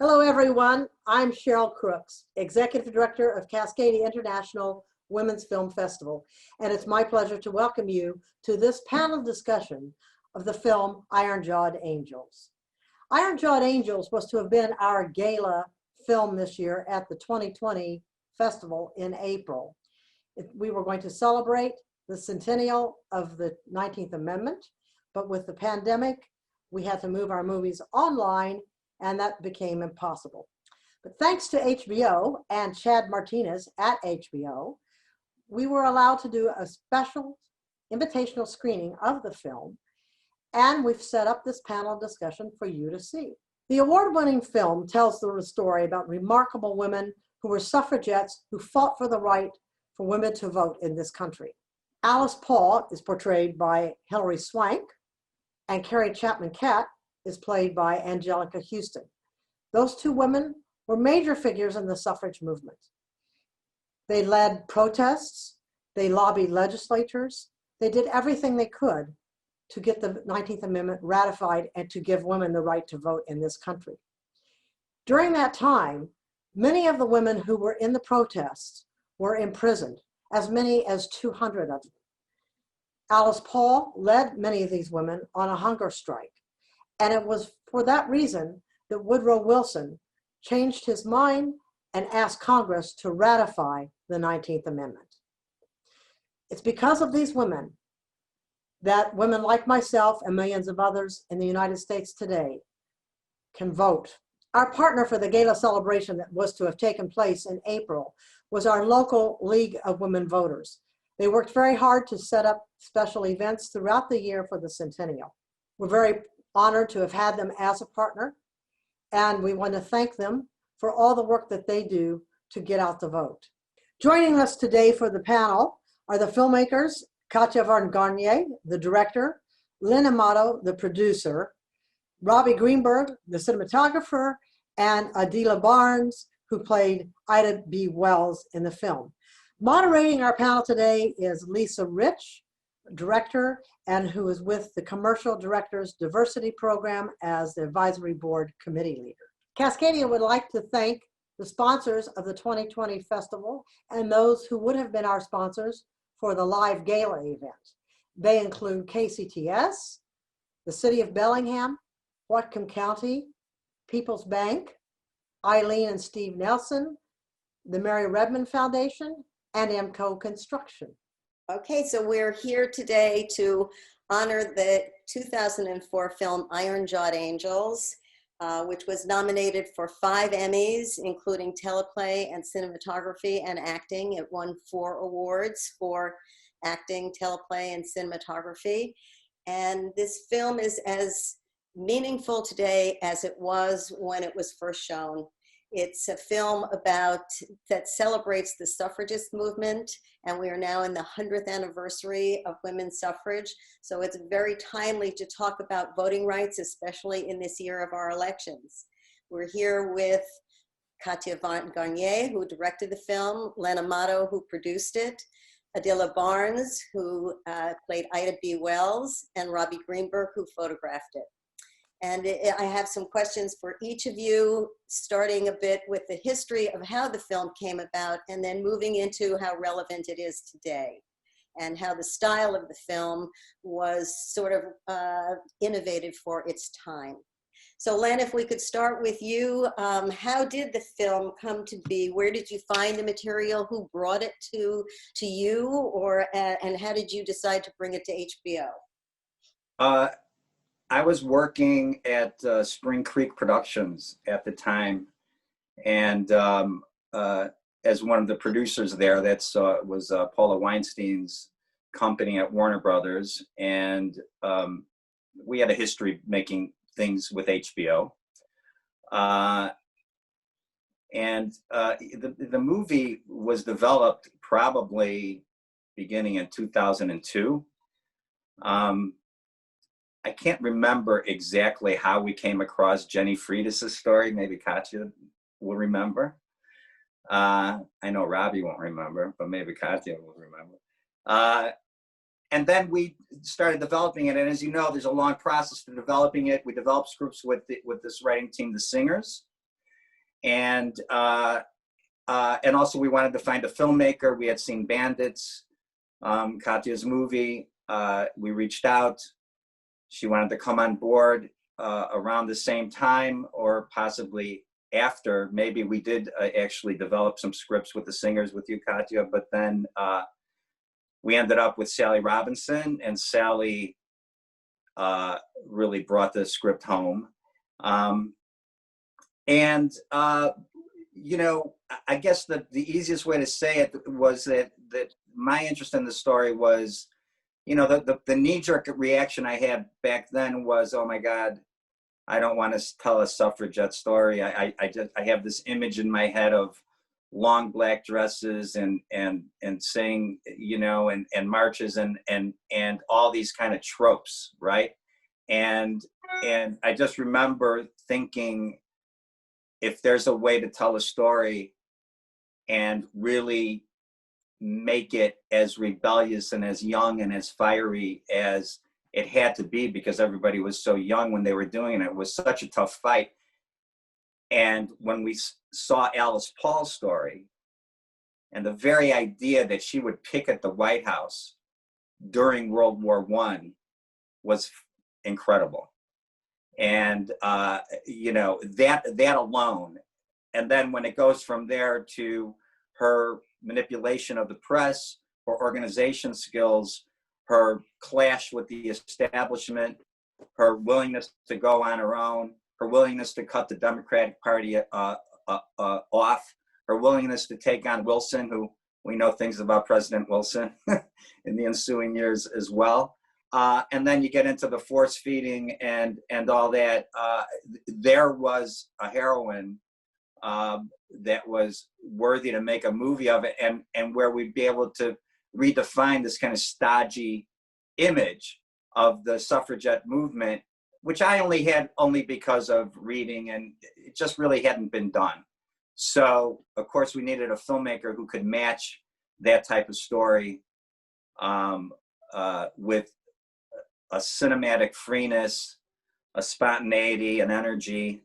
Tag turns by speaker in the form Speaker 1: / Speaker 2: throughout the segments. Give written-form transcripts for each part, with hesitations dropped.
Speaker 1: Hello, everyone. I'm Cheryl Crooks, Executive Director of Cascadia International Women's Film Festival, and it's my pleasure to welcome you to this panel discussion of the film Iron-Jawed Angels. Iron-Jawed Angels was to have been our gala film this year at the 2020 festival in April. We were going to celebrate the centennial of the 19th Amendment, but with the pandemic, we had to move our movies online, and that became impossible. But thanks to HBO and Chad Martinez at HBO, we were allowed to do a special invitational screening of the film, and we've set up this panel discussion for you to see. The award-winning film tells the story about remarkable women who were suffragettes who fought for the right for women to vote in this country. Alice Paul is portrayed by Hilary Swank, and Carrie Chapman Catt is played by Angelica Houston. Those two women were major figures in the suffrage movement. They led protests, they lobbied legislatures, they did everything they could to get the 19th Amendment ratified and to give women the right to vote in this country. During that time, many of the women who were in the protests were imprisoned, as many as 200 of them. Alice Paul led many of these women on a hunger strike. And it was for that reason that Woodrow Wilson changed his mind and asked Congress to ratify the 19th Amendment. It's because of these women that women like myself and millions of others in the United States today can vote. Our partner for the gala celebration that was to have taken place in April was our local League of Women Voters. They worked very hard to set up special events throughout the year for the centennial. We're very honored to have had them as a partner, and we want to thank them for all the work that they do to get out the vote. Joining us today for the panel are the filmmakers, Katja Van Garnier, the director, Lynn Amato, the producer, Robbie Greenberg, the cinematographer, and Adela Barnes, who played Ida B. Wells in the film. Moderating our panel today is Lisa Rich, director, and who is with the Commercial Directors Diversity Program as the Advisory Board Committee Leader. Cascadia would like to thank the sponsors of the 2020 festival and those who would have been our sponsors for the live gala event. They include KCTS, the City of Bellingham, Whatcom County, People's Bank, Eileen and Steve Nelson, the Mary Redmond Foundation, and MCO Construction.
Speaker 2: Okay, so we're here today to honor the 2004 film Iron-Jawed Angels, which was nominated for 5 Emmys, including teleplay and cinematography and acting. It won 4 awards for acting, teleplay, and cinematography. And this film is as meaningful today as it was when it was first shown. It's a film that celebrates the suffragist movement, and we are now in the 100th anniversary of women's suffrage. So it's very timely to talk about voting rights, especially in this year of our elections. We're here with Katja Van Garnier, who directed the film, Len Amato, who produced it, Adela Barnes, who played Ida B. Wells, and Robbie Greenberg, who photographed it. And I have some questions for each of you, starting a bit with the history of how the film came about, and then moving into how relevant it is today, and how the style of the film was sort of innovative for its time. So Len, if we could start with you, how did the film come to be? Where did you find the material? Who brought it to you? And how did you decide to bring it to HBO?
Speaker 3: I was working at Spring Creek Productions at the time, and as one of the producers there, that's was Paula Weinstein's company at Warner Brothers, and we had a history making things with HBO. And the movie was developed probably beginning in 2002. I can't remember exactly how we came across Jenny Friedis' story. Maybe Katja will remember. I know Robbie won't remember, but maybe Katja will remember. And then we started developing it. And as you know, there's a long process to developing it. We developed scripts with this writing team, the Singers. And also we wanted to find a filmmaker. We had seen Bandits, Katya's movie. We reached out. She wanted to come on board around the same time, or possibly after. Maybe we did actually develop some scripts with the singers with you, Katya, but then we ended up with Sally Robinson, and Sally really brought the script home. You know, I guess the easiest way to say it was that my interest in the story was, you know, the knee-jerk reaction I had back then was, oh my God, I don't want to tell a suffragette story. I have this image in my head of long black dresses and saying, you know, and marches and all these kind of tropes, right? And I just remember thinking, if there's a way to tell a story and really make it as rebellious and as young and as fiery as it had to be, because everybody was so young when they were doing it. It was such a tough fight. And when we saw Alice Paul's story, and the very idea that she would picket the White House during World War I was incredible. And you know, that alone, and then when it goes from there to her manipulation of the press, her organization skills, her clash with the establishment, her willingness to go on her own, her willingness to cut the Democratic Party off, her willingness to take on Wilson, who we know things about President Wilson in the ensuing years as well. And then you get into the force feeding and all that. There was a heroine that was worthy to make a movie of it, and where we'd be able to redefine this kind of stodgy image of the suffragette movement, which I only had because of reading, and it just really hadn't been done. So of course we needed a filmmaker who could match that type of story with a cinematic freeness, a spontaneity, an energy,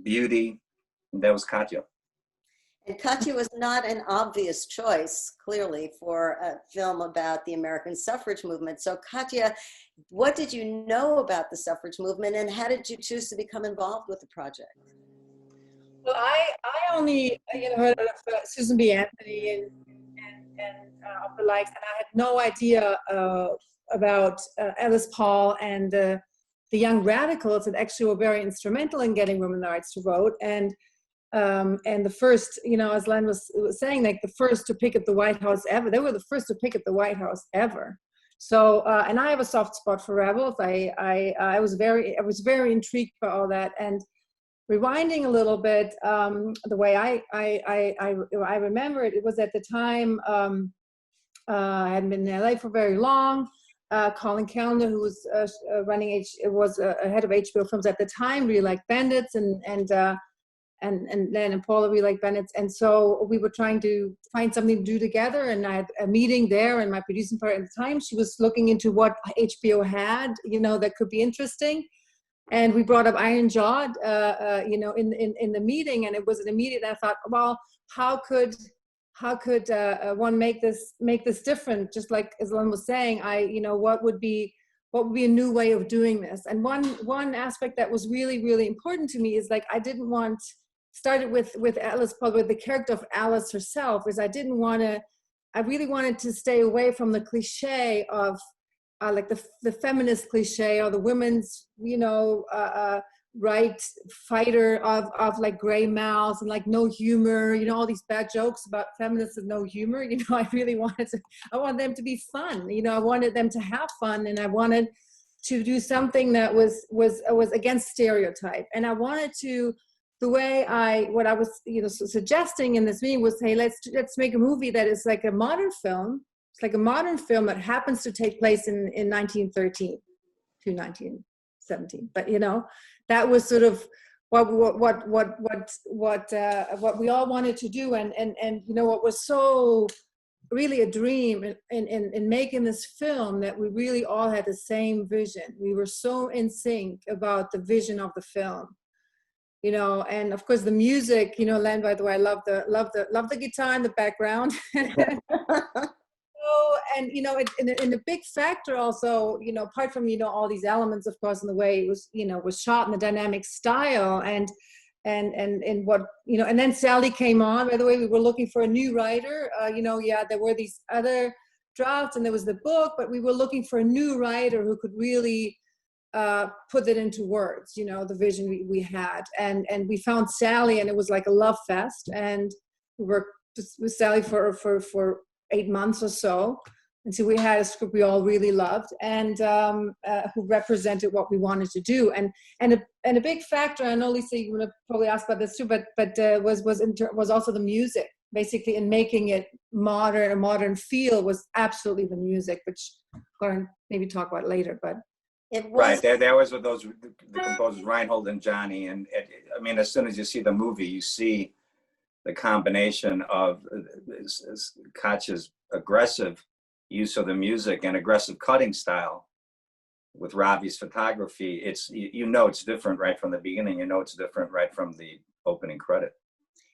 Speaker 3: beauty. And that was Katya.
Speaker 2: And Katya was not an obvious choice, clearly, for a film about the American suffrage movement. So Katya, what did you know about the suffrage movement, and how did you choose to become involved with the project?
Speaker 4: Well, I only heard of Susan B. Anthony and of the likes, and I had no idea about Alice Paul and the young radicals that actually were very instrumental in getting women the rights to vote. And the first, as Len was saying, like the first to picket the White House ever. They were the first to picket the White House ever. So, and I have a soft spot for rebels. I was very intrigued by all that. And rewinding a little bit, the way I remember it, it was at the time, I hadn't been in LA for very long. Colin Kellner, who was running head of HBO Films at the time, really liked Bandits, and Len and Paula really liked Bandits, and so we were trying to find something to do together. And I had a meeting there, and my producing partner at the time, she was looking into what HBO had, that could be interesting. And we brought up Iron Jawed, in the meeting, and it was an immediate. I thought, well, how could one make this different? Just like Islam was saying, what would be a new way of doing this? And one aspect that was really, really important to me is, like, I didn't want, started with Alice Paul, with the character of Alice herself, is I really wanted to stay away from the cliche of like the feminist cliche, or the women's, right fighter of like gray mouths and like no humor, all these bad jokes about feminists and no humor. I really I wanted them to be fun. I wanted them to have fun, and I wanted to do something that was against stereotype. And I wanted to, what I was suggesting in this meeting was, hey, let's make a movie that is like a modern film. It's like a modern film that happens to take place in 1913 to 1917. But that was sort of what we all wanted to do, and what was so really a dream in making this film, that we really all had the same vision. We were so in sync about the vision of the film. and of course the music, Len, by the way, I love the guitar in the background. And in a big factor also, apart from all these elements, of course, in the way it was shot in the dynamic style, and what and then Sally came on. By the way, we were looking for a new writer. There were these other drafts and there was the book, but we were looking for a new writer who could really put it into words, the vision we had, and we found Sally, and it was like a love fest, and we worked with Sally for 8 months or so. And so we had a script we all really loved, and who represented what we wanted to do. And a big factor, I know, Lisa, you're going to probably ask about this too, but was also the music, basically, in making it modern. A modern feel was absolutely the music, which we're going to maybe talk about later. But
Speaker 2: it was
Speaker 3: right. That was with the composers Reinhold and Johnny. And I mean, as soon as you see the movie, you see the combination of Koch's aggressive use of the music and aggressive cutting style with Robbie's photography. It's it's different right from the beginning. It's different right from the opening credit.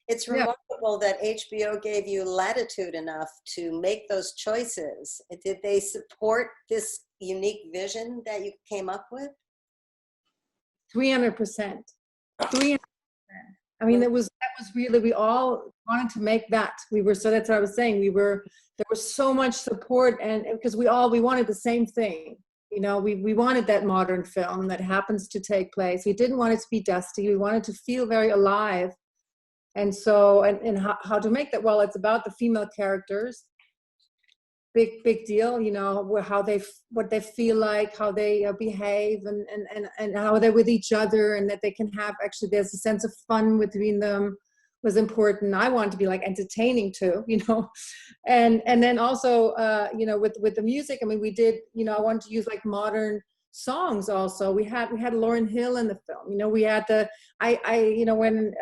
Speaker 2: It's remarkable that HBO gave you latitude enough to make those choices. Did they support this unique vision that you came up with?
Speaker 4: 300%. 300%. I mean, that was really, we all wanted to make that. So that's what I was saying. There was so much support, and because we wanted the same thing. We wanted that modern film that happens to take place. We didn't want it to be dusty. We wanted to feel very alive. And so, and how to make that? Well, it's about the female characters. Big deal, what they feel like, how they behave, and how they're with each other, and that they can have, actually, there's a sense of fun between them was important. I wanted to be like entertaining too, and then also, with the music, I mean, we did, I wanted to use like modern songs also. We had Lauryn Hill in the film, we had when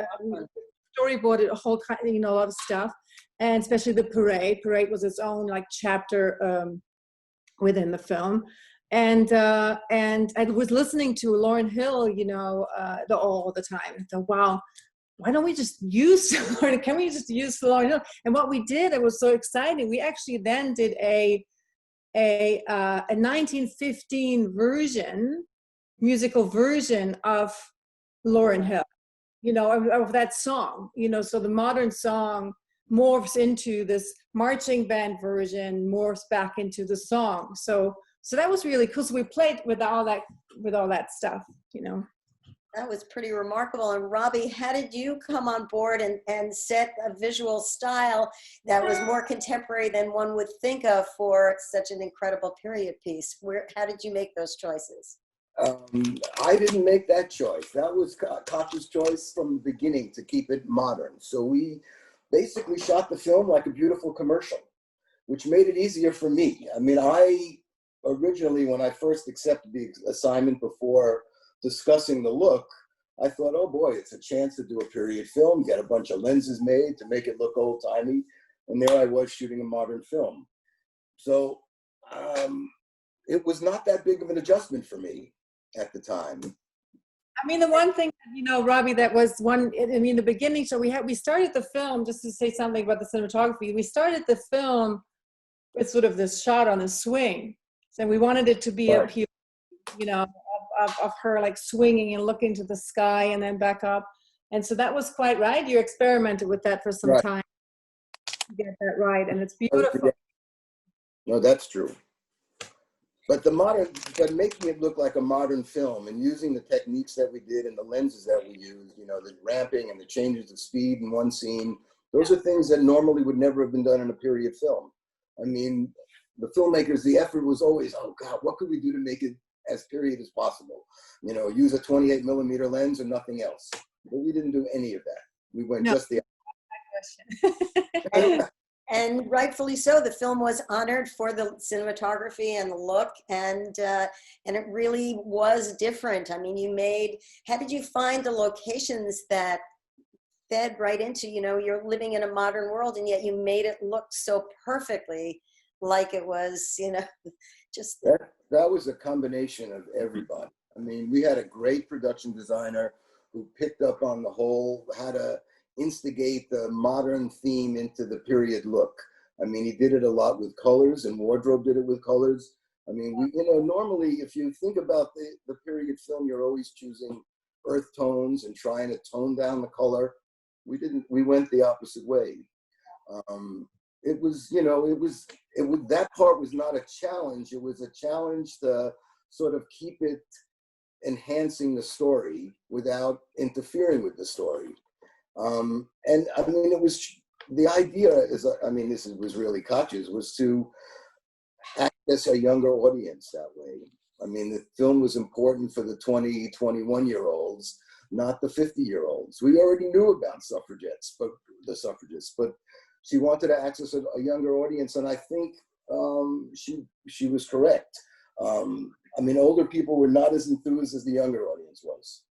Speaker 4: storyboarded a whole kind, a lot of stuff. And especially the parade. Parade was its own like chapter within the film, and I was listening to Lauryn Hill, all the time. I thought, wow, why don't we just use Lauryn? Can we just use Lauryn Hill? And what we did, it was so exciting. We actually then did a 1915 musical version of Lauryn Hill, of that song. So the modern song morphs into this marching band version, morphs back into the song. So that was really cool. So we played with all that stuff,
Speaker 2: That was pretty remarkable. And Robbie, how did you come on board and set a visual style that was more contemporary than one would think of for such an incredible period piece? How did you make those choices?
Speaker 5: I didn't make that choice. That was Koch's choice from the beginning, to keep it modern. So we basically shot the film like a beautiful commercial, which made it easier for me. I mean, I originally, when I first accepted the assignment before discussing the look, I thought, oh boy, it's a chance to do a period film, get a bunch of lenses made to make it look old-timey. And there I was shooting a modern film. So it was not that big of an adjustment for me at the time.
Speaker 4: I mean, the one thing, Robbie, that was the beginning, so we started the film, just to say something about the cinematography, we started the film with sort of this shot on the swing. So we wanted it to be
Speaker 5: Right.
Speaker 4: up here, of her like swinging and looking to the sky and then back up. And so that was quite right. You experimented with that for some
Speaker 5: Right.
Speaker 4: time to get that right. And it's beautiful.
Speaker 5: No, that's true. But making it look like a modern film and using the techniques that we did and the lenses that we used, the ramping and the changes of speed in one scene, those are things that normally would never have been done in a period film. I mean, the filmmakers, the effort was always, oh God, what could we do to make it as period as possible? Use a 28 millimeter lens or nothing else. But we didn't do any of that. We went just the
Speaker 2: And, and rightfully so. The film was honored for the cinematography and the look, and it really was different. I mean, how did you find the locations that fed right into, you're living in a modern world, and yet you made it look so perfectly like it was, just.
Speaker 5: That was a combination of everybody. I mean, we had a great production designer who picked up on the whole, how to instigate the modern theme into the period look. I mean, he did it a lot with colors, and wardrobe did it with colors. I mean, normally if you think about the period film, you're always choosing earth tones and trying to tone down the color. We went the opposite way. It was, that part was not a challenge. It was a challenge to sort of keep it enhancing the story without interfering with the story. And I mean, the idea was really Katya's, was to access a younger audience that way. I mean, the film was important for the 20, 21-year-olds, not the 50-year-olds. We already knew about the suffragists, but she wanted to access a younger audience, and I think she was correct. I mean, older people were not as enthused as the younger audience was.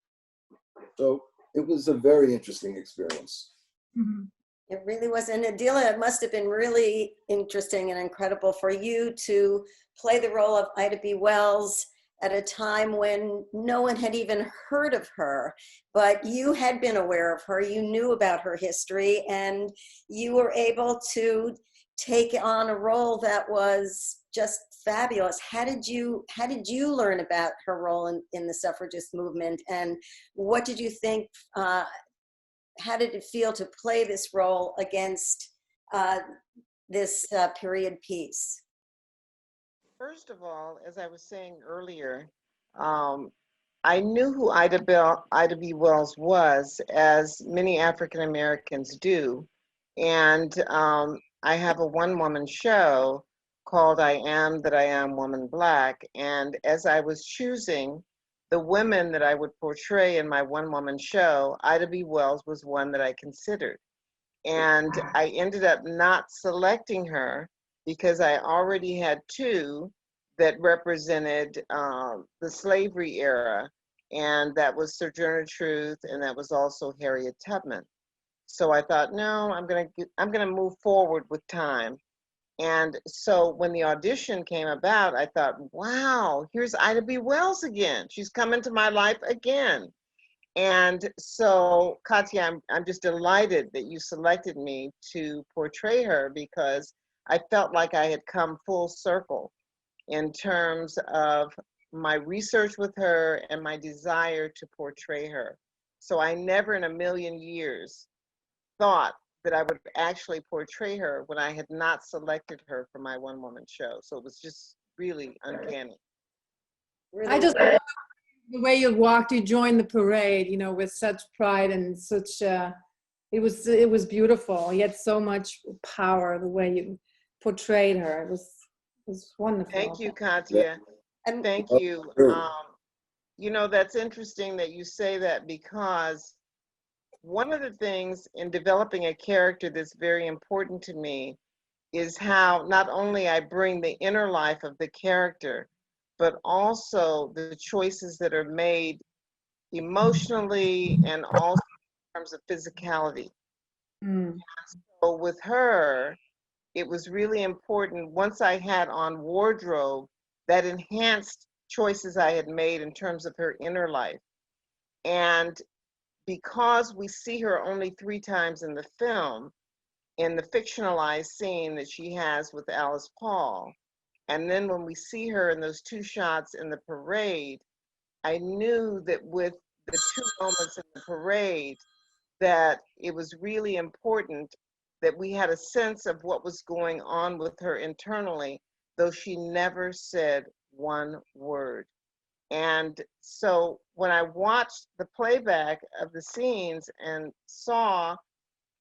Speaker 5: So it was a very interesting experience.
Speaker 4: Mm-hmm.
Speaker 2: It really was. And Adila, it must have been really interesting and incredible for you to play the role of Ida B. Wells at a time when no one had even heard of her, but you had been aware of her, you knew about her history, and you were able to take on a role that was just fabulous. How did you learn about her role in the suffragist movement, and what did you think, how did it feel to play this role against this period piece?
Speaker 6: First of all, as I was saying earlier, I knew who Ida B. Wells was, as many African Americans do. And I have a one-woman show called I Am That I Am Woman Black. And as I was choosing the women that I would portray in my one-woman show, Ida B. Wells was one that I considered. And I ended up not selecting her because I already had two that represented the slavery era, and that was Sojourner Truth, and that was also Harriet Tubman. So I thought, no, I'm gonna move forward with time. And so when the audition came about, I thought, wow, here's Ida B. Wells again. She's come into my life again. And so, Katya, I'm just delighted that you selected me to portray her, because I felt like I had come full circle in terms of my research with her and my desire to portray her. So I never in a million years thought that I would actually portray her when I had not selected her for my one-woman show. So it was just really uncanny.
Speaker 2: Really
Speaker 4: I just love the way you walked, you joined the parade, you know, with such pride and such, it was beautiful. You had so much power, the way you portrayed her. It was wonderful.
Speaker 6: Thank you, Katya.
Speaker 2: And
Speaker 6: Thank you. You know, that's interesting that you say that, because one of the things in developing a character that's very important to me is how not only I bring the inner life of the character, but also the choices that are made emotionally and also in terms of physicality.
Speaker 4: Mm.
Speaker 6: So with her, it was really important, once I had on wardrobe, that enhanced choices I had made in terms of her inner life. And because we see her only 3 times in the film, in the fictionalized scene that she has with Alice Paul, and then when we see her in those 2 shots in the parade, I knew that with the 2 moments in the parade, that it was really important that we had a sense of what was going on with her internally, though she never said one word. And so when I watched the playback of the scenes and saw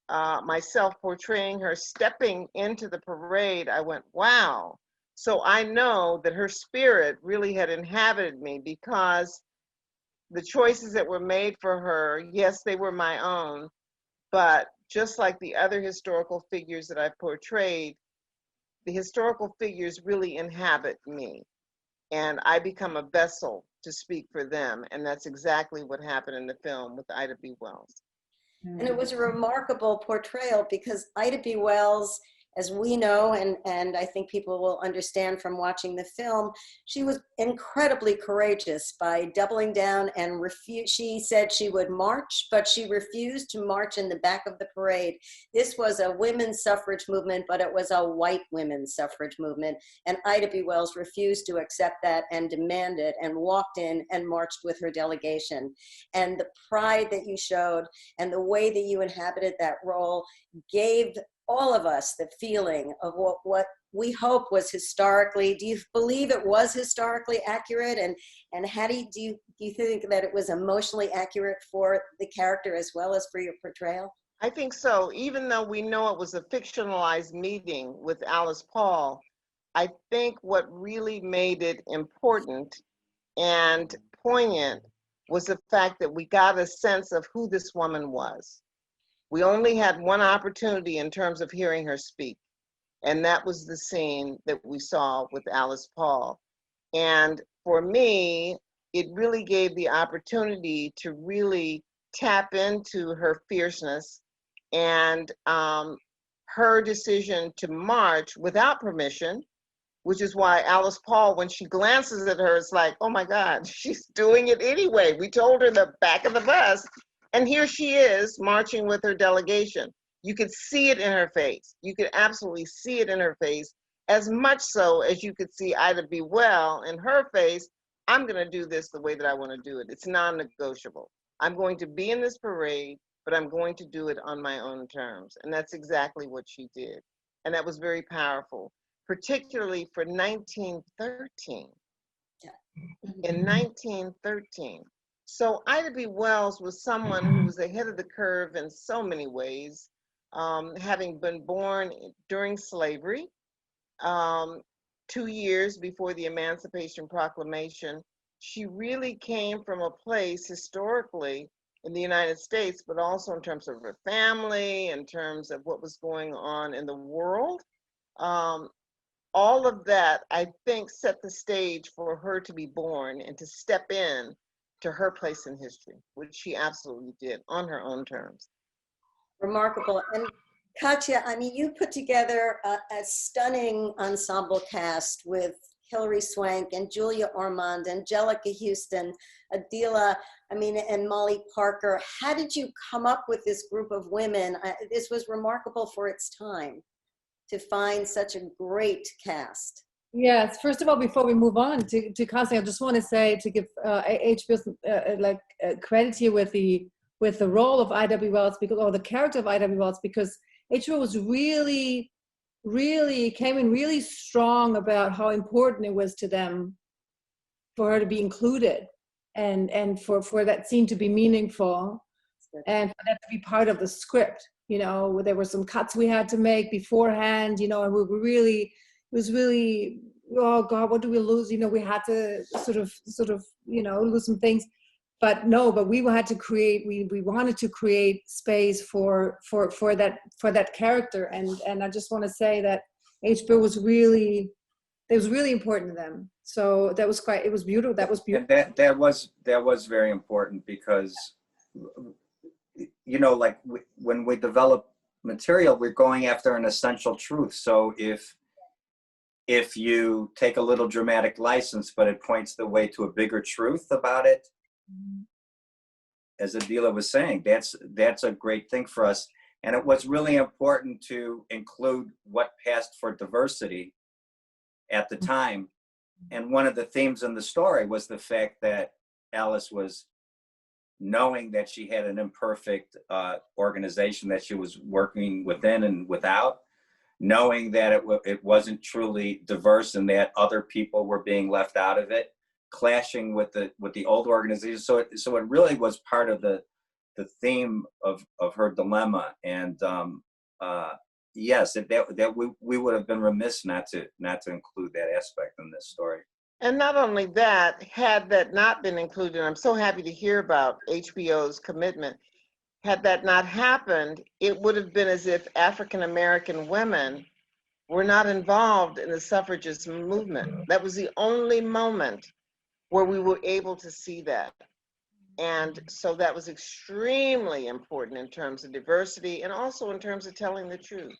Speaker 6: myself portraying her stepping into the parade, I went, wow. So I know that her spirit really had inhabited me, because the choices that were made for her, yes, they were my own, but just like the other historical figures that I've portrayed, the historical figures really inhabit me, and I become a vessel to speak for them. And that's exactly what happened in the film with Ida B. Wells.
Speaker 2: And it was a remarkable portrayal, because Ida B. Wells, as we know, and I think people will understand from watching the film, she was incredibly courageous by doubling down and she said she would march, but she refused to march in the back of the parade. This was a women's suffrage movement, but it was a white women's suffrage movement. And Ida B. Wells refused to accept that and demanded and walked in and marched with her delegation. And the pride that you showed and the way that you inhabited that role gave all of us the feeling of what we hope was historically. Do you believe it was historically accurate? And how do you think that it was emotionally accurate for the character as well as for your portrayal?
Speaker 6: I think so. Even though we know it was a fictionalized meeting with Alice Paul, I think what really made it important and poignant was the fact that we got a sense of who this woman was. We only had one opportunity in terms of hearing her speak, and that was the scene that we saw with Alice Paul. And for me, it really gave the opportunity to really tap into her fierceness and her decision to march without permission, which is why Alice Paul, when she glances at her, it's like, oh my God, she's doing it anyway. We told her the back of the bus, and here she is marching with her delegation. You could see it in her face. You could absolutely see it in her face, as much so as you could see Ida B. Wells in her face. I'm gonna do this the way that I wanna do it. It's non-negotiable. I'm going to be in this parade, but I'm going to do it on my own terms. And that's exactly what she did. And that was very powerful, particularly for 1913. In 1913. So Ida B. Wells was someone who was ahead of the curve in so many ways, having been born during slavery, 2 years before the Emancipation Proclamation. She really came from a place historically in the United States, but also in terms of her family, in terms of what was going on in the world. All of that, I think, set the stage for her to be born and to step in to her place in history, which she absolutely did on her own terms.
Speaker 2: Remarkable. And Katya, I mean, you put together a stunning ensemble cast with Hilary Swank and Julia Ormond, Angelica Houston, Adela, and Molly Parker. How did you come up with this group of women? This was remarkable for its time to find such a great cast.
Speaker 4: Yes, first of all, before we move on to casting, I just want to say, to give HBO's credit here with the role of Ida B. Wells, or the character of Ida B. Wells, because HBO was really came in really strong about how important it was to them for her to be included and for that scene to be meaningful and for that to be part of the script. You know, there were some cuts we had to make beforehand, and we were really, it was really, oh God, what do we lose? We had to sort of, lose some things. But we had to create, we wanted to create space for that character. And I just want to say that HBO was really important to them. So it was beautiful. That was beautiful.
Speaker 3: That was very important because, like when we develop material, we're going after an essential truth. So if you take a little dramatic license, but it points the way to a bigger truth about it, as Adela was saying, that's a great thing for us. And it was really important to include what passed for diversity at the time. And one of the themes in the story was the fact that Alice was knowing that she had an imperfect organization that she was working within and without, knowing that it wasn't truly diverse and that other people were being left out of it, clashing with the old organization. So it really was part of the theme of her dilemma. And yes, we would have been remiss not to include that aspect in this story.
Speaker 6: And not only that, had that not been included, I'm so happy to hear about HBO's commitment. Had that not happened, it would have been as if African American women were not involved in the suffragist movement. That was the only moment where we were able to see that. And so that was extremely important in terms of diversity and also in terms of telling the truth.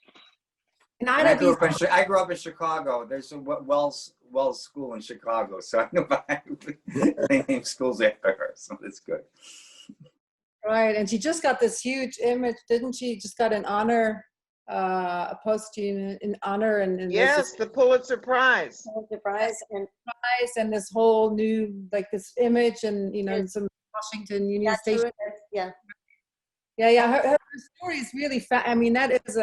Speaker 4: And
Speaker 3: And I
Speaker 4: Ida B.
Speaker 3: I grew up in Chicago. There's a Wells School in Chicago, so I know they named schools after her, so that's good.
Speaker 4: Right, and she just got this huge image, didn't she? Just got an honor, a posthumous in honor, and
Speaker 6: Yes, the Pulitzer Prize.
Speaker 2: Pulitzer Prize, and
Speaker 4: nice, and this whole new like this image, and you know, and some Washington Union
Speaker 2: that's
Speaker 4: Station.
Speaker 2: yeah.
Speaker 4: Yeah. Her story is really I mean, that is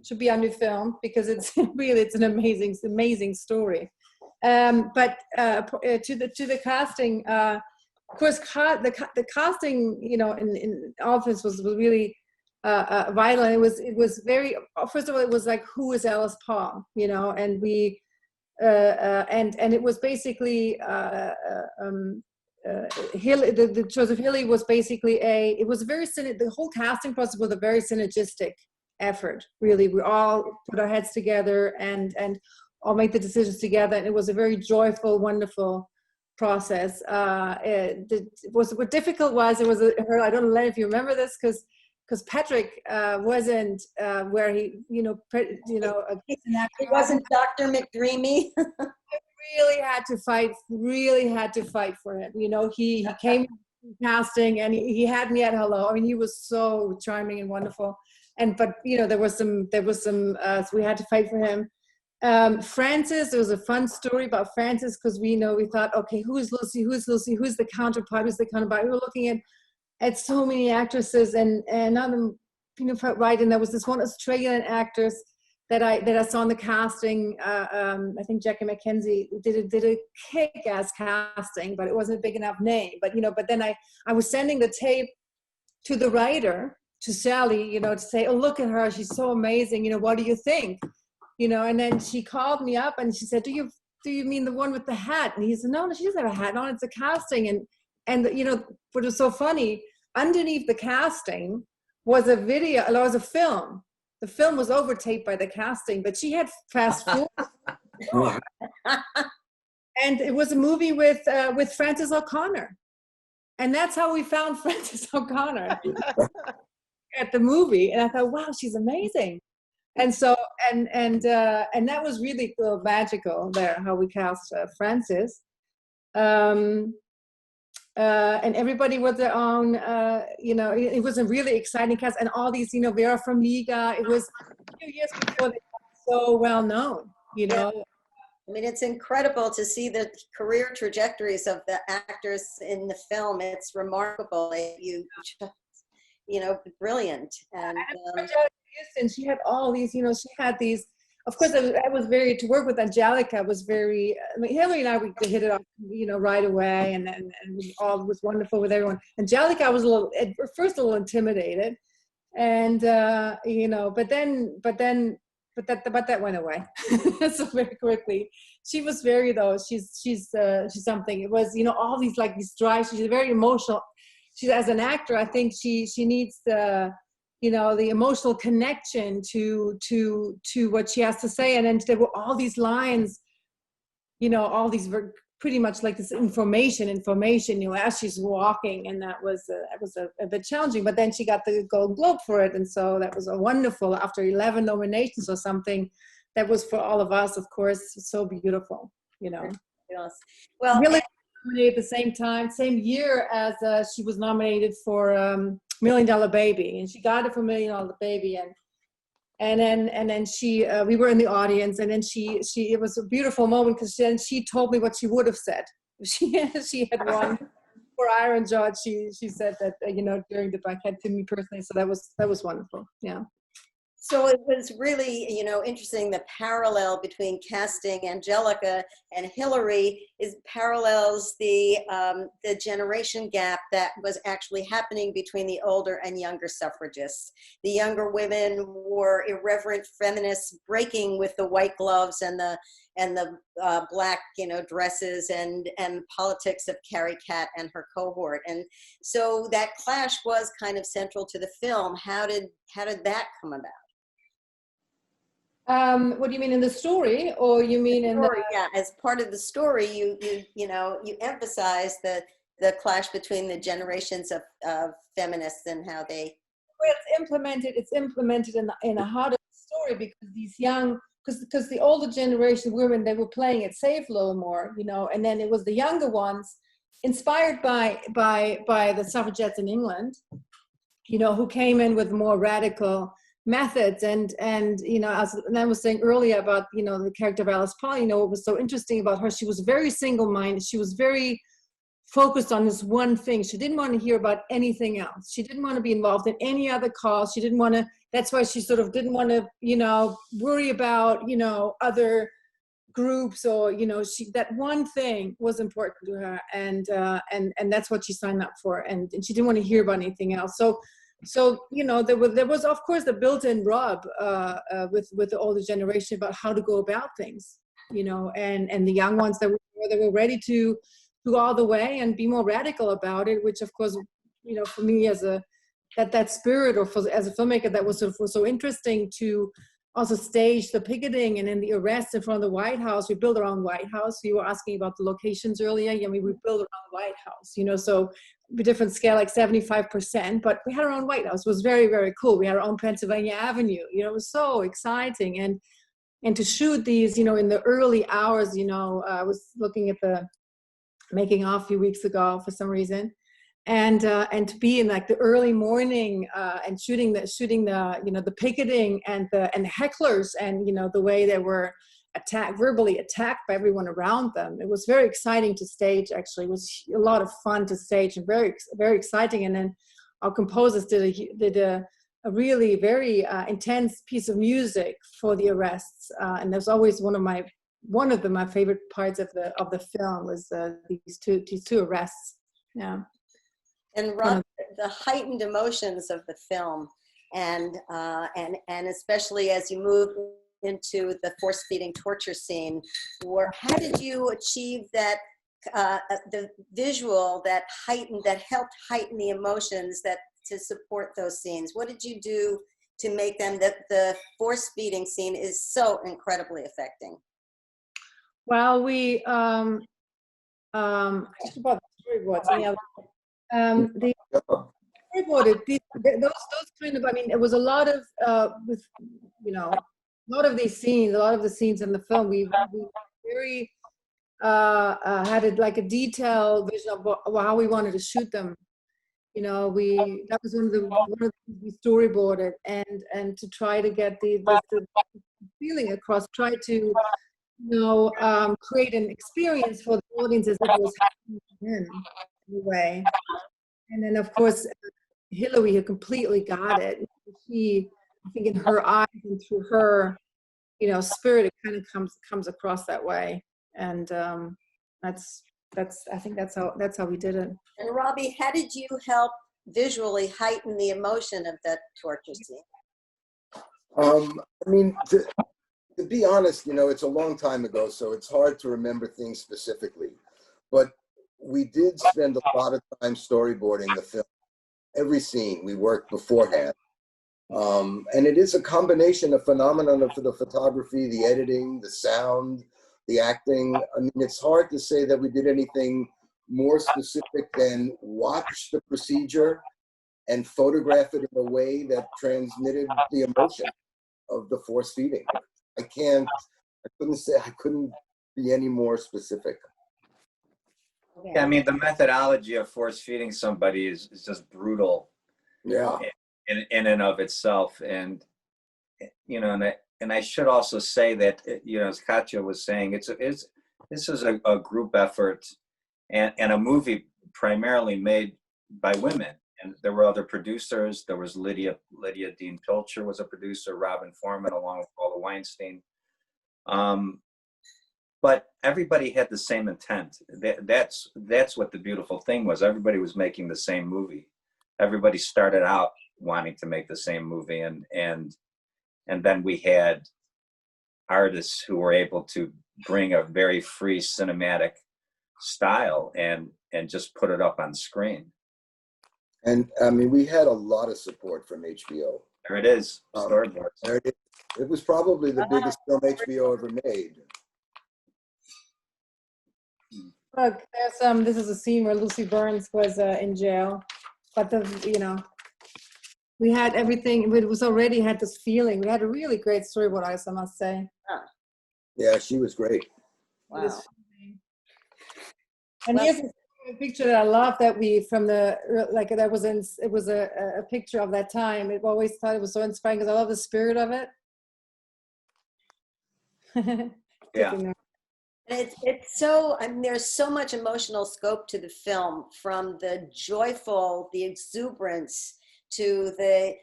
Speaker 4: should be a new film because it's really it's an amazing story. But to the casting. Of course, the casting, you know, in Office was really vital. And it was very, first of all, it was like, who is Alice Paul, you know, and we, and it was basically, the Joseph Hilley was basically it was a very, the whole casting process was a very synergistic effort, really. We all put our heads together and all make the decisions together. And it was a very joyful, wonderful process. What difficult was, it was I don't know if you remember this, because Patrick wasn't where he, you know,
Speaker 2: It wasn't Dr. McDreamy.
Speaker 4: really had to fight for him. You know, he came casting and he had me at hello. I mean, he was so charming and wonderful. But you know, there was some so we had to fight for him. Frances, there was a fun story about Frances because we thought, okay, who's Lucy, who's the counterpart, we were looking at so many actresses and none of them, you know, felt right. And there was this one Australian actress that I saw in the casting. I think Jackie McKenzie did a kick-ass casting, but it wasn't a big enough name. But you know, but then I was sending the tape to the writer, to Sally, you know, to say, oh, look at her, she's so amazing, you know, what do you think? You know, and then she called me up and she said, do you mean the one with the hat? And he said, no, she doesn't have a hat on, it's a casting. And you know, what was so funny, underneath the casting was a video, it was a film. The film was overtaped by the casting, but she had fast forward. And it was a movie with Frances O'Connor. And that's how we found Frances O'Connor at the movie. And I thought, wow, she's amazing. And so, and that was really magical there, how we cast Frances. And everybody was their own, you know, it was a really exciting cast. And all these, you know, Vera Farmiga, it was a few years before they got so well known, you know.
Speaker 2: I mean, it's incredible to see the career trajectories of the actors in the film. It's remarkable. You know, brilliant. And
Speaker 4: and she had all these, you know, she had these, of course, I was very, to work with Angelica was very, I mean, Hillary and I, we hit it off, you know, right away, and we all was wonderful with everyone. Angelica, I was at first a little intimidated, and, you know, but that went away so very quickly. She was very, though, she's something. It was, you know, all these, like, these drives, she's very emotional. She's, as an actor, I think she needs the, you know, the emotional connection to what she has to say. And then there were all these lines, you know, all these pretty much like this information, you know, as she's walking. And that was a bit challenging, but then she got the Golden Globe for it. And so that was a wonderful, after 11 nominations or something, that was for all of us, of course, so beautiful, you know.
Speaker 2: yes. Well,
Speaker 4: really nominated at the same year as she was nominated for $1 Million Baby, and she got it for $1 Million Baby, and then she we were in the audience, and then she it was a beautiful moment because then she told me what she would have said if she had won for Iron Judge. She said that you know, during the banquet to me personally, so that was wonderful. Yeah.
Speaker 2: So it was really, you know, interesting. The parallel between casting Angelica and Hillary parallels the generation gap that was actually happening between the older and younger suffragists. The younger women were irreverent feminists, breaking with the white gloves and the black, you know, dresses and politics of Carrie Catt and her cohort. And so that clash was kind of central to the film. How did that come about?
Speaker 4: What do you mean, in the story, or you mean in the
Speaker 2: story? Yeah, as part of the story, you know, you emphasize the clash between the generations of feminists and how they.
Speaker 4: Well, it's implemented in a how to story because these young, because the older generation of women, they were playing it safe a little more, you know, and then it was the younger ones, inspired by the suffragettes in England, you know, who came in with more radical methods. And you know, as I was saying earlier about, you know, the character of Alice Paul, you know, what was so interesting about her, she was very single-minded. She was very focused on this one thing. She didn't want to hear about anything else. She didn't want to be involved in any other cause. She didn't want to, that's why she sort of didn't want to, you know, worry about, you know, other groups, or, you know, that one thing was important to her. And that's what she signed up for. And she didn't want to hear about anything else. So, you know, there was of course the built-in rub with the older generation about how to go about things, you know, and the young ones that were ready to go all the way and be more radical about it, which of course, you know, for me as that spirit, or as a filmmaker, that was so interesting to also stage the picketing and then the arrests in front of the White House. We built our own White House. You were asking about the locations earlier. I mean, we built around the White House, you know, so a different scale, like 75%, but we had our own White House. It was very, very cool. We had our own Pennsylvania Avenue, you know, it was so exciting. And to shoot these, you know, in the early hours, you know, I was looking at the making off a few weeks ago for some reason, and to be in like the early morning and shooting the you know, the picketing and the hecklers, and you know, the way they were verbally attacked by everyone around them. It was very exciting to stage. Actually, it was a lot of fun to stage and very, very exciting. And then our composers did a really very intense piece of music for the arrests, and there's always one of my favorite parts of the film was these two arrests. Yeah.
Speaker 2: And Rob, the heightened emotions of the film, and especially as you move into the force-feeding torture scene, how did you achieve that, the visual that helped heighten the emotions to support those scenes? What did you do to make them, that the force-feeding scene is so incredibly affecting?
Speaker 4: Well, we just about the storyboards. Yeah. The storyboarded those kind of. I mean, it was a lot of with, you know, a lot of the scenes in the film. We very had like a detailed vision of how we wanted to shoot them. You know, that was one of the things we storyboarded, and to try to get the feeling across. Try to, you know, create an experience for the audience as it was happening in a way. And then of course, Hillary had completely got it. She, I think, in her eyes and through her, you know, spirit, it kind of comes across that way. And that's I think that's how we did it.
Speaker 2: And Robbie, how did you help visually heighten the emotion of that torture scene?
Speaker 5: I mean, to be honest, you know, it's a long time ago, so it's hard to remember things specifically. But we did spend a lot of time storyboarding the film. Every scene we worked beforehand. And it is a combination of phenomenon of the photography, the editing, the sound, the acting. I mean, it's hard to say that we did anything more specific than watch the procedure and photograph it in a way that transmitted the emotion of the force feeding. I couldn't be any more specific.
Speaker 3: Yeah, I mean, the methodology of force feeding somebody is just brutal.
Speaker 5: Yeah.
Speaker 3: In and of itself. And, you know, and I should also say that, you know, as Katja was saying, this is a group effort and a movie primarily made by women. And there were other producers. There was Lydia Dean Pilcher was a producer, Robin Foreman, along with Paula Weinstein. But everybody had the same intent. That's what the beautiful thing was. Everybody was making the same movie. Everybody started out wanting to make the same movie, and then we had artists who were able to bring a very free cinematic style and just put it up on screen.
Speaker 5: And I mean, we had a lot of support from HBO.
Speaker 3: There it is, storyboards.
Speaker 5: There it is. It was probably the biggest film HBO ever made.
Speaker 4: Look, this is a scene where Lucy Burns was in jail, but you know, We had everything. It was already had this feeling. We had a really great storyboard, I must say.
Speaker 5: Yeah, she was great.
Speaker 4: It is
Speaker 2: Wow.
Speaker 4: feeling. And
Speaker 2: Well-
Speaker 4: here's a picture that I love that we from the like that was in. It was a picture of that time. I've always thought it was so inspiring because I love the spirit of it.
Speaker 3: Yeah.
Speaker 4: Taking notes.
Speaker 2: It's so, I mean, there's so much emotional scope to the film, from the joyful, the exuberance, to the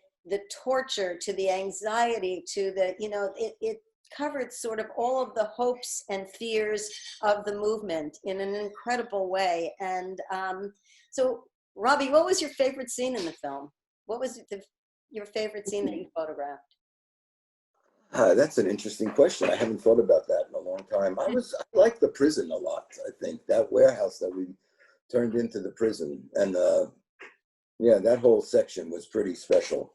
Speaker 2: torture, to the anxiety, to the, you know, it covered sort of all of the hopes and fears of the movement in an incredible way. And so, Robbie, what was your favorite scene in the film? What was your favorite scene that you photographed?
Speaker 5: That's an interesting question. I haven't thought about that in a long time. I like the prison a lot. I think that warehouse that we turned into the prison, and yeah, that whole section was pretty special.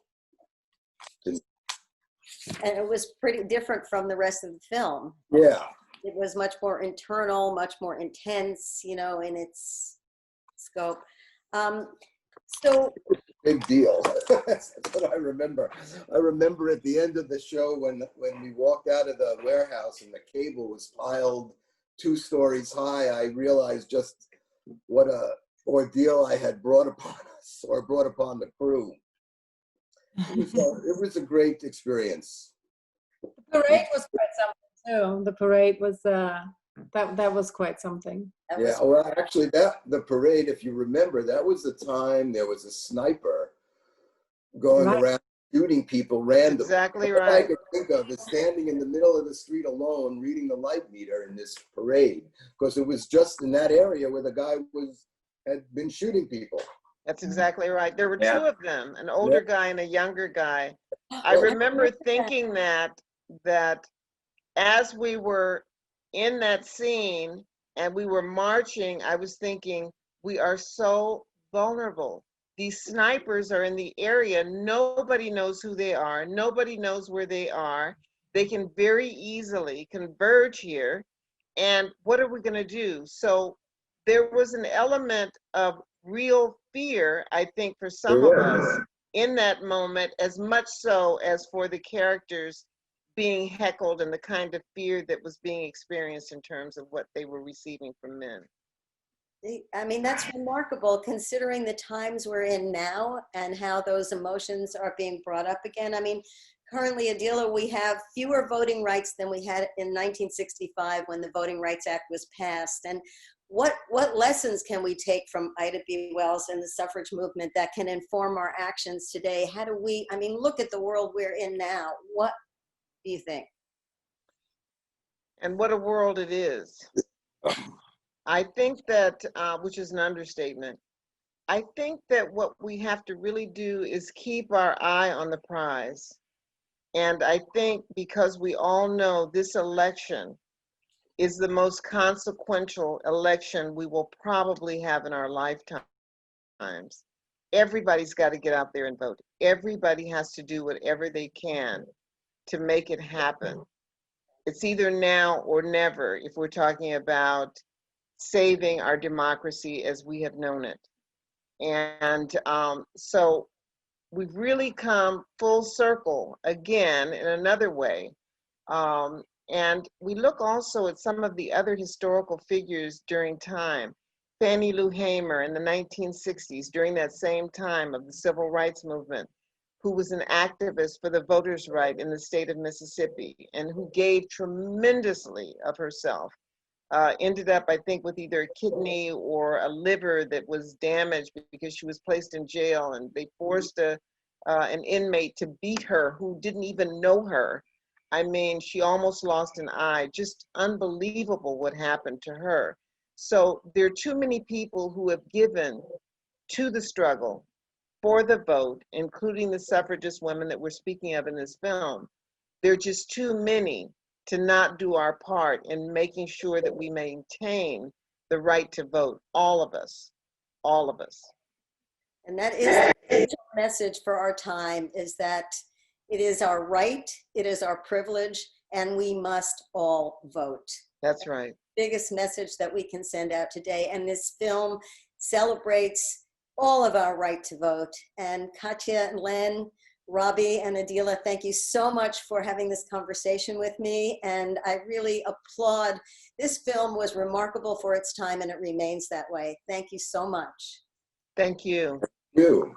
Speaker 2: And it was pretty different from the rest of the film.
Speaker 5: Yeah.
Speaker 2: It was much more internal, much more intense, you know, in its scope. So
Speaker 5: Big deal. That's what I remember. I remember at the end of the show when we walked out of the warehouse and the cable was piled 2 stories high, I realized just what a ordeal I had brought upon us, or brought upon the crew. It was a great experience.
Speaker 4: The parade was quite something too. The parade was that was quite something.
Speaker 2: that
Speaker 5: Yeah,
Speaker 2: was,
Speaker 5: well, actually, the parade, if you remember, that was the time there was a sniper going
Speaker 4: Right.
Speaker 5: around shooting people randomly.
Speaker 6: Exactly
Speaker 5: All I
Speaker 6: right.
Speaker 5: could think of is standing in the middle of the street alone, reading the light meter in this parade, because it was just in that area where the guy had been shooting people.
Speaker 6: That's exactly right. There were
Speaker 3: Yeah.
Speaker 6: 2 of them, an older guy and a younger guy. I
Speaker 5: Well,
Speaker 6: remember thinking that as we were in that scene and we were marching, I was thinking, we are so vulnerable. These snipers are in the area. Nobody knows who they are. Nobody knows where they are. They can very easily converge here. And what are we going to do? So there was an element of real fear, I think, for some of us in that moment, as much so as for the characters being heckled and the kind of fear that was being experienced in terms of what they were receiving from men.
Speaker 2: I mean, that's remarkable considering the times we're in now and how those emotions are being brought up again. I mean, currently, Adila, we have fewer voting rights than we had in 1965 when the Voting Rights Act was passed. And what lessons can we take from Ida B. Wells and the suffrage movement that can inform our actions today? How do we, I mean, look at the world we're in now. What do you think?
Speaker 6: And what a world it is. I think that, which is an understatement, I think that what we have to really do is keep our eye on the prize. And I think because we all know this election is the most consequential election we will probably have in our lifetimes, everybody's got to get out there and vote. Everybody has to do whatever they can to make it happen. It's either now or never if we're talking about saving our democracy as we have known it. And so we've really come full circle again in another way. And we look also at some of the other historical figures during time. Fannie Lou Hamer in the 1960s, during that same time of the civil rights movement, who was an activist for the voters' right in the state of Mississippi and who gave tremendously of herself. Ended up, I think, with either a kidney or a liver that was damaged because she was placed in jail, and they forced an inmate to beat her who didn't even know her. I mean, she almost lost an eye. Just unbelievable what happened to her. So there are too many people who have given to the struggle for the vote, including the suffragist women that we're speaking of in this film. There are just too many to not do our part in making sure that we maintain the right to vote, all of us, all of us.
Speaker 2: And that is the message for our time, is that it is our right, it is our privilege, and we must all vote.
Speaker 6: That's right.
Speaker 2: Biggest message that we can send out today. And this film celebrates all of our right to vote. And Katya and Len, Robbie and Adila, thank you so much for having this conversation with me. And I really applaud. This film was remarkable for its time and it remains that way. Thank you so much.
Speaker 6: Thank you.
Speaker 5: You.